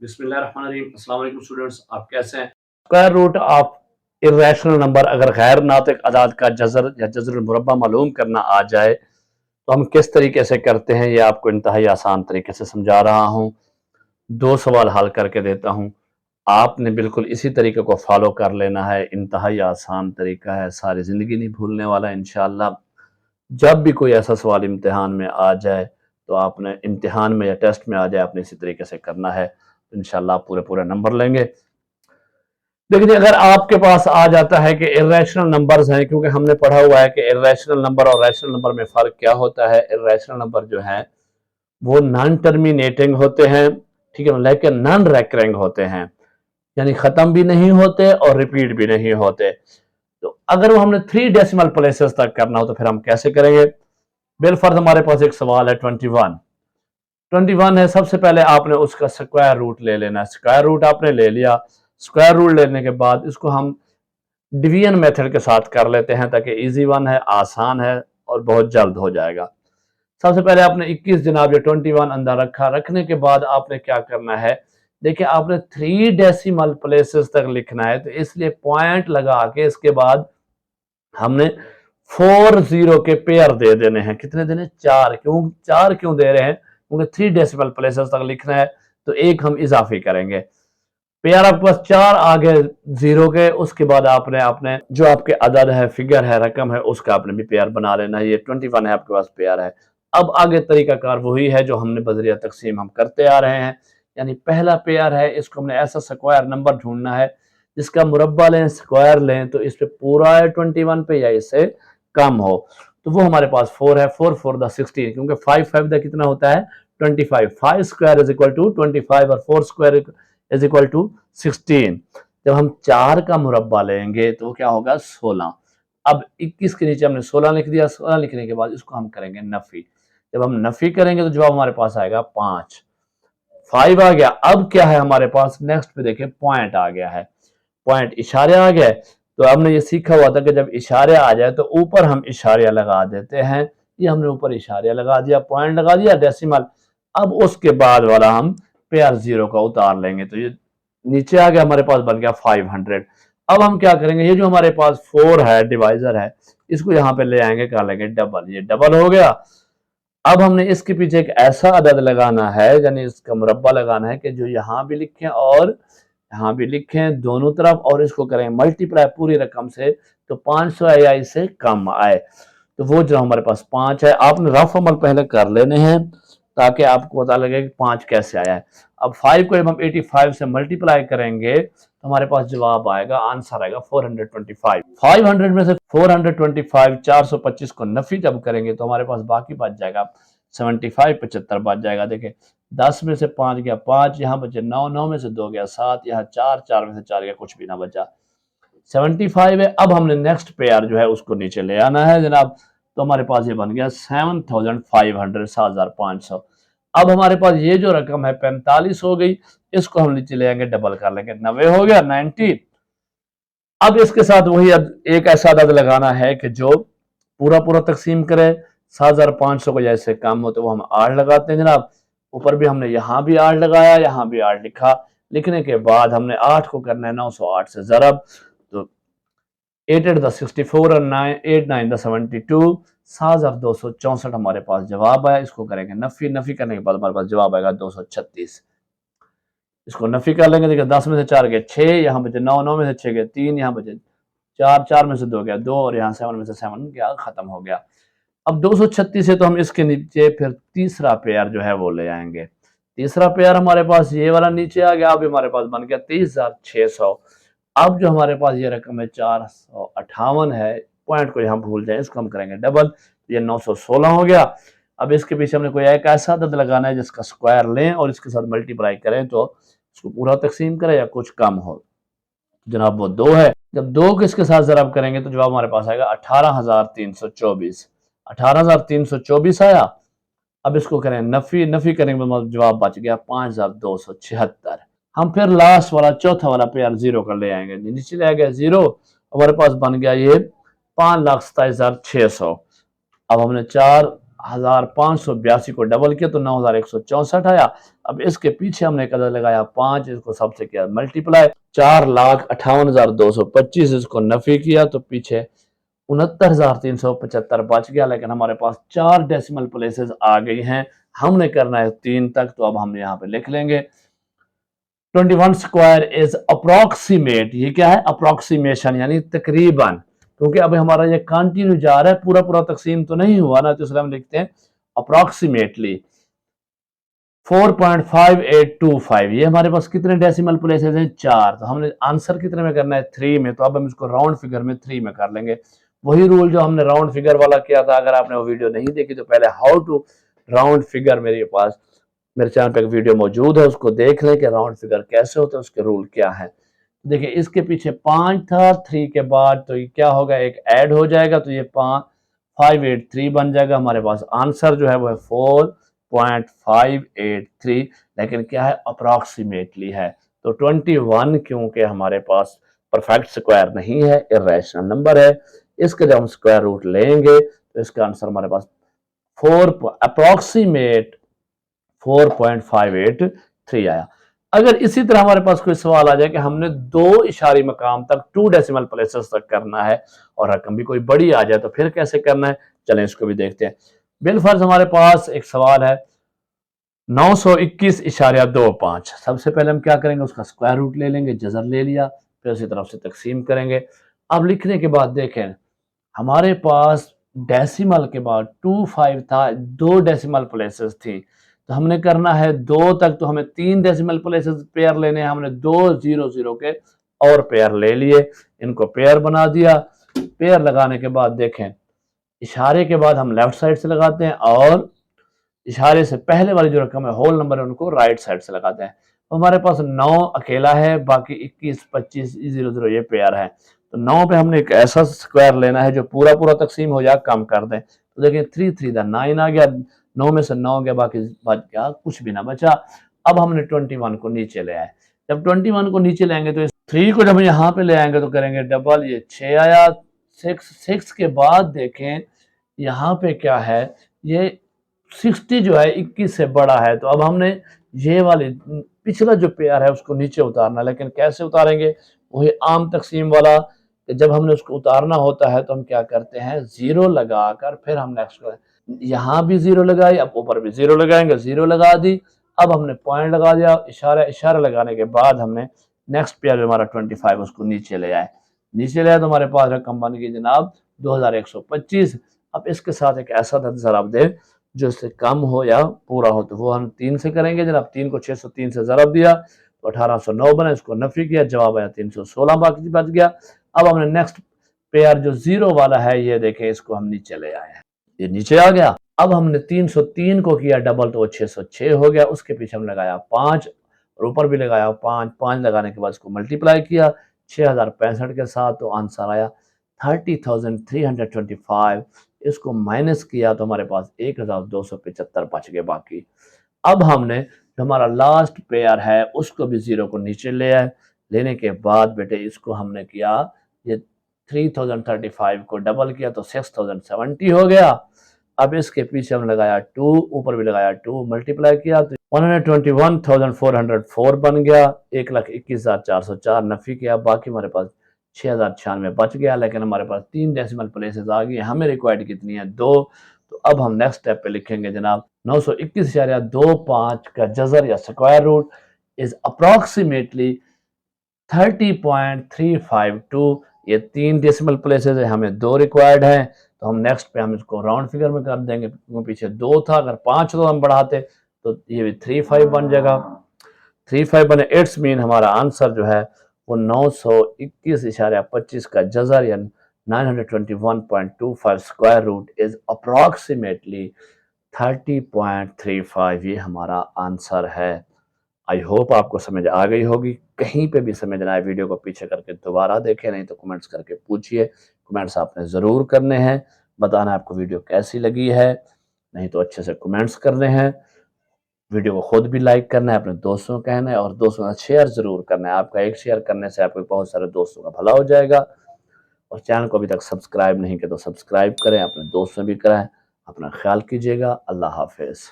बिस्मिल्लाहिर्रहमानिर्रहीम। अस्सलाम वालेकुम स्टूडेंट्स, आप कैसे हैं? Square root of irrational number अगर गैर नातिक अदाद का जज़र या जज़र मुरब्बा मालूम करना आ जाए तो हम किस तरीके से करते हैं, ये आपको इंतहाई आसान तरीके से समझा रहा हूँ। दो सवाल हल करके देता हूँ, आपने बिल्कुल इसी तरीके को फॉलो कर लेना है। इंतहाई आसान तरीका है, सारी ज़िंदगी नहीं भूलने वाला इंशाअल्लाह। जब भी कोई ऐसा सवाल इम्तिहान में आ जाए तो आपने इम्तिहान में या टेस्ट में आ जाए, आपने इसी तरीके से करना है, तो इंशाअल्लाह आप पूरे पूरे नंबर लेंगे। देखिए, अगर आपके पास आ जाता है कि इर्रेशनल नंबर्स हैं, क्योंकि हमने पढ़ा हुआ है कि इर्रेशनल नंबर और रैशनल नंबर में फ़र्क क्या होता है। इर्रेशनल नंबर जो है वो नॉन टर्मिनेटिंग होते हैं, ठीक है, लेकिन नॉन रेकरिंग होते हैं, यानी ख़त्म भी नहीं होते और रिपीट भी नहीं होते। तो अगर वो हमने 3 डेसिमल प्लेसेस तक करना हो तो फिर हम कैसे करेंगे। बिलफर्ज हमारे पास एक सवाल है 21 है। सबसे पहले आपने उसका स्क्वायर रूट ले लेना है। स्क्वायर रूट आपने ले लिया। स्क्वायर रूट लेने के बाद इसको हम डिवीजन मेथड के साथ कर लेते हैं, ताकि इजी वन है, आसान है और बहुत जल्द हो जाएगा। सबसे पहले आपने 21 जनाब ये 21 अंदर रखा। रखने के बाद आपने क्या करना है, देखिए आपने 3 डेसिमल प्लेसेस तक लिखना है, तो इसलिए पॉइंट लगा के इसके बाद हमने 4 जीरो के पेयर दे देने हैं। कितने देने? 4। चार क्यों दे रहे हैं? क्योंकि 3 डेसिमल प्लेसेस तक लिखना है, तो एक हम इजाफी करेंगे। पेयर आपके पास 4 आ गए जीरो के। उसके बाद आपने अपने जो आपके अदद है, फिगर है, रकम है, उसका आपने भी पेयर बना लेना है। ये 21 है, आपके पास पेयर है। अब आगे तरीकाकार वही है जो हमने बजरिया तकसीम हम करते आ रहे हैं। यानी पहला पेयर है, इसको हमने ऐसा स्क्वायर नंबर ढूंढना है जिसका मुरब्बा लें, स्क्वायर लें, तो इस पे पूरा है 21 पे या इससे कम हो। तो वो हमारे पास 4 है। 4 4 द 16, क्योंकि 5 5 द कितना होता है? 25। 5 स्क्वायर इज इक्वल टू 25 और 4 स्क्वायर इज इक्वल टू 16। जब हम 4 का मुरब्बा लेंगे तो क्या होगा? 16। अब 21 के नीचे हमने 16 लिख दिया। 16 लिखने के बाद इसको हम करेंगे नफी। जब हम नफी करेंगे तो जवाब हमारे पास आएगा 5। 5 आ गया। अब क्या है हमारे पास? नेक्स्ट पे देखिए, पॉइंट आ गया है। पॉइंट इशारे आ गए। तो हमने ये सीखा हुआ था कि जब इशारे आ जाए तो ऊपर हम इशारे लगा देते हैं। ये हमने ऊपर इशारे लगा दिया, पॉइंट लगा दिया, डेसिमल। अब उसके बाद वाला हम पेयर जीरो का उतार लेंगे, तो ये नीचे आ गया, हमारे पास बन गया 500। अब हम क्या करेंगे, ये जो हमारे पास 4 है, डिवाइजर है, इसको यहाँ पे ले आएंगे, कर लेंगे डबल। ये डबल हो गया। अब हमने इसके पीछे एक ऐसा अदद लगाना है, यानी इसका मुरब्बा लगाना है कि जो यहाँ भी लिखें और यहाँ भी लिखें दोनों तरफ, और इसको करें मल्टीप्लाई पूरी रकम से, तो 500 आए या इससे कम आए। तो वो जो हमारे पास 5 है, आपने रफ अमल पहले कर लेने हैं ताकि आपको पता लगे कि 5 कैसे आया है। अब 5 को जब हम 85 से मल्टीप्लाई करेंगे तो हमारे पास जवाब आएगा, आंसर आएगा 425। 500 में से 425, 425 को नफी जब करेंगे तो हमारे पास बाकी बच जाएगा 75, 75 बच जाएगा। देखिए 10 में से 5 गया 5, यहाँ बचे 9, 9 में से 2 गया 7, यहाँ 4, 4 में से 4 गया, कुछ भी ना बचा, 75 है। अब हमने नेक्स्ट पेयर जो है उसको नीचे ले आना है जनाब। तो हमारे पास ये बन गया 7500, 7500। अब हमारे पास ये जो रकम है 45 हो गई। इसको हम नीचे ले आएंगे, डबल कर लेंगे, 90 हो गया, 90। अब इसके साथ वही एक ऐसा अदद लगाना है कि जो पूरा पूरा तकसीम करे। 7500 को जैसे कम हो तो वो हम 8 लगाते हैं जनाब। ऊपर भी हमने यहाँ भी 8 लगाया, यहाँ भी 8 लिखा। लिखने के बाद हमने 8 को करना है 908 से ज़रब। तो 8 8 द 64 और 9 8 9 द 72, 7264 हमारे पास जवाब आया। इसको करेंगे नफी। नफी करने के बाद हमारे पास जवाब आएगा 236। इसको नफी कर लेंगे। देखिए 10 में से 4 गए 6, यहाँ बचे 9, 9 में से 6 गए 3, यहाँ बचे 4, 4 में से 2 गया 2, और यहाँ 7 में से 7 गया, खत्म हो गया। अब 236 है तो हम इसके नीचे फिर तीसरा पेयर जो है वो ले आएंगे। तीसरा पेयर हमारे पास ये वाला नीचे आ गया। अब हमारे पास बन गया 23,600। अब जो हमारे पास ये रकम है 458 है। पॉइंट को यहाँ भूल जाए, इसको हम करेंगे डबल, ये 916 हो गया। अब इसके पीछे हमने कोई एक ऐसा अदद लगाना है जिसका स्क्वायर लें और इसके साथ मल्टीप्लाई करें तो इसको पूरा तकसीम करें या कुछ कम हो। जनाब वो 2 है। जब 2 को इसके साथ ज़रब करेंगे तो जवाब हमारे पास आएगा 18,324। 18,324 आया। अब इसको करें नफी। नफी करने के बाद जवाब बच गया 5,276। हम फिर लास्ट वाला चौथा वाला पेयर जीरो कर ले आएंगे, नीचे ले गया जीरो। हमारे पास बन गया ये 5,27,600। अब हमने 4 1582 को डबल किया तो 9164 आया। अब इसके पीछे हमने कदर लगाया 5, इसको सबसे किया मल्टीप्लाई, 4,58,225, इसको नफी किया तो पीछे 69,375 बच गया। लेकिन हमारे पास 4 डेसिमल प्लेसेस आ गई हैं, हमने करना है 3 तक, तो अब हम यहाँ पे लिख लेंगे 21 स्क्वायर इज अप्रोक्सीमेट। ये क्या है? अप्रोक्सीमेशन यानी तकरीबन, क्योंकि अब हमारा ये कंटिन्यू जा रहा है, पूरा पूरा तकसीम तो नहीं हुआ ना, तो इसलिए हम लिखते हैं अप्रोक्सीमेटली 4.5825। ये हमारे पास कितने डेसिमल प्लेसेस हैं? 4। तो हमने आंसर कितने में करना है? 3 में। तो अब हम इसको राउंड फिगर में 3 में कर लेंगे। वही रूल जो हमने राउंड फिगर वाला किया था, अगर आपने वो वीडियो नहीं देखी तो पहले हाउ टू राउंड फिगर मेरे पास मेरे चैनल पे एक वीडियो मौजूद है, उसको देख लें कि राउंड फिगर कैसे होते हैं, उसके रूल क्या है। देखिए इसके पीछे 5 था, 3 के बाद तो ये क्या होगा? एक ऐड हो जाएगा, तो ये 583 बन जाएगा। हमारे पास आंसर जो है वो है 4.583, लेकिन क्या है? अप्रॉक्सीमेटली है। तो 21 क्योंकि हमारे पास परफेक्ट स्क्वायर नहीं है, इर्रेशनल नंबर है, इसके जब हम स्क्वायर रूट लेंगे तो इसका आंसर हमारे पास 4 अप्रॉक्सीमेट 4.583 आया। अगर इसी तरह हमारे पास कोई सवाल आ जाए कि हमने 2 इशारी मकाम तक 2 डेसिमल प्लेसेस तक करना है और रकम भी कोई बड़ी आ जाए तो फिर कैसे करना है, चलें इसको भी देखते हैं। बिलफर्ज हमारे पास एक सवाल है 921.25। सबसे पहले हम क्या करेंगे? उसका स्क्वायर रूट ले लेंगे, जजर ले लिया, फिर उसी तरफ से तकसीम करेंगे। अब लिखने के बाद देखें हमारे पास डेसिमल के बाद 25 था, 2 डेसिमल प्लेसेस थी, तो हमने करना है 2 तक, तो हमें 3 डेसिमल प्लेसेस पेयर लेने हैं। हमने 2 0 के और पेयर ले लिए, इनको पेयर बना दिया। पेयर लगाने के बाद देखें इशारे के बाद हम लेफ्ट साइड से लगाते हैं और इशारे से पहले वाली जो रकम है होल नंबर है उनको राइट साइड से लगाते हैं। तो हमारे पास 9 अकेला है, बाकी 21 25 00 ये पेयर है। तो 9 पे हमने एक ऐसा स्क्वायर लेना है जो पूरा पूरा तकसीम हो जाए, कम कर दें। तो देखिए 3 3 9 आ गया, 9 में से 9 गया, बाकी बच गया, कुछ भी ना बचा। अब हमने 21 को नीचे ले आए। जब 21 को नीचे लाएंगे तो 3 को जब हम यहाँ पे ले आएंगे तो करेंगे डबल, ये 6 आया। 6 के बाद देखें यहाँ पे क्या है, ये 60 जो है 21 से बड़ा है, तो अब हमने ये वाले पिछला जो पेयर है उसको नीचे उतारना। लेकिन कैसे उतारेंगे? वही आम तकसीम वाला, जब हमने उसको उतारना होता है तो हम क्या करते हैं? 0 लगाकर फिर हम नेक्स्ट यहाँ भी 0 लगाई, अब ऊपर भी 0 लगाएंगे, 0 लगा दी। अब हमने पॉइंट लगा दिया, इशारा इशारा लगाने के बाद हमने नेक्स्ट पेयर जो हमारा 25 उसको नीचे ले आए। नीचे ले आए तो हमारे पास रकम बन गई जनाब 2125। अब इसके साथ एक ऐसा था आप दें जो इससे कम हो या पूरा हो, तो वो हम 3 से करेंगे जनाब। 3 को 603 से ज़रब दिया तो 1809 बना, इसको नफी किया, जवाब आया 316, बाकी बच गया। अब हमने नेक्स्ट पेयर जो 0 वाला है ये देखें, इसको हम नीचे ले आए हैं, ये नीचे आ गया। अब हमने 303 को किया डबल तो वो 606 हो गया, उसके पीछे हम लगाया 5 और ऊपर भी लगाया 5। 5 लगाने के बाद इसको मल्टीप्लाई किया 6065 के साथ, तो आंसर आया 30,325। इसको माइनस किया तो हमारे पास 1275 बच गए बाकी। अब हमने जो हमारा लास्ट पेयर है उसको भी 0 को नीचे ले आए। लेने के बाद बेटे इसको हमने किया, ये 3035 को डबल किया तो 6070 हो गया। अब इसके पीछे हम लगाया 2, ऊपर भी लगाया 2, मल्टीप्लाई किया तो 121,404 बन गया। 1,21,404 नफी किया, बाकी हमारे पास 6096 बच गया। लेकिन हमारे पास 3 डेसिमल प्लेसेस आ गई, हमें रिक्वायर्ड कितनी है? 2। तो अब हम नेक्स्ट स्टेप पे लिखेंगे जनाब 921.25 का जजर या स्क्वायर रूट इज अप्रोक्सीमेटली 30.352। ये 3 डेसिमल प्लेसेस है, हमें 2 रिक्वायर्ड है, तो हम नेक्स्ट पे हम इसको राउंड फिगर में कर देंगे। वो पीछे 2 था, अगर 5 तो हम बढ़ाते तो ये भी 35 बन जाएगा। 35 बने, इट्स मीन हमारा आंसर जो है वो 921.25 का जजर या 921.25 स्क्वायर रूट इज अप्रोक्सीमेटली 30.35, ये हमारा आंसर है। आई होप आपको समझ आ गई होगी। कहीं पे भी समझ ना आए वीडियो को पीछे करके दोबारा देखें, नहीं तो कमेंट्स करके पूछिए। कमेंट्स आपने ज़रूर करने हैं, बताना आपको वीडियो कैसी लगी है, नहीं तो अच्छे से कमेंट्स करने हैं। वीडियो को खुद भी लाइक करना है, अपने दोस्तों को कहना है और दोस्तों का शेयर ज़रूर करना है। आपका एक शेयर करने से आपके बहुत सारे दोस्तों का भला हो जाएगा। और चैनल को अभी तक सब्सक्राइब नहीं किया तो सब्सक्राइब करें, अपने दोस्तों भी कराएं। अपना ख्याल कीजिएगा। अल्लाह हाफिज।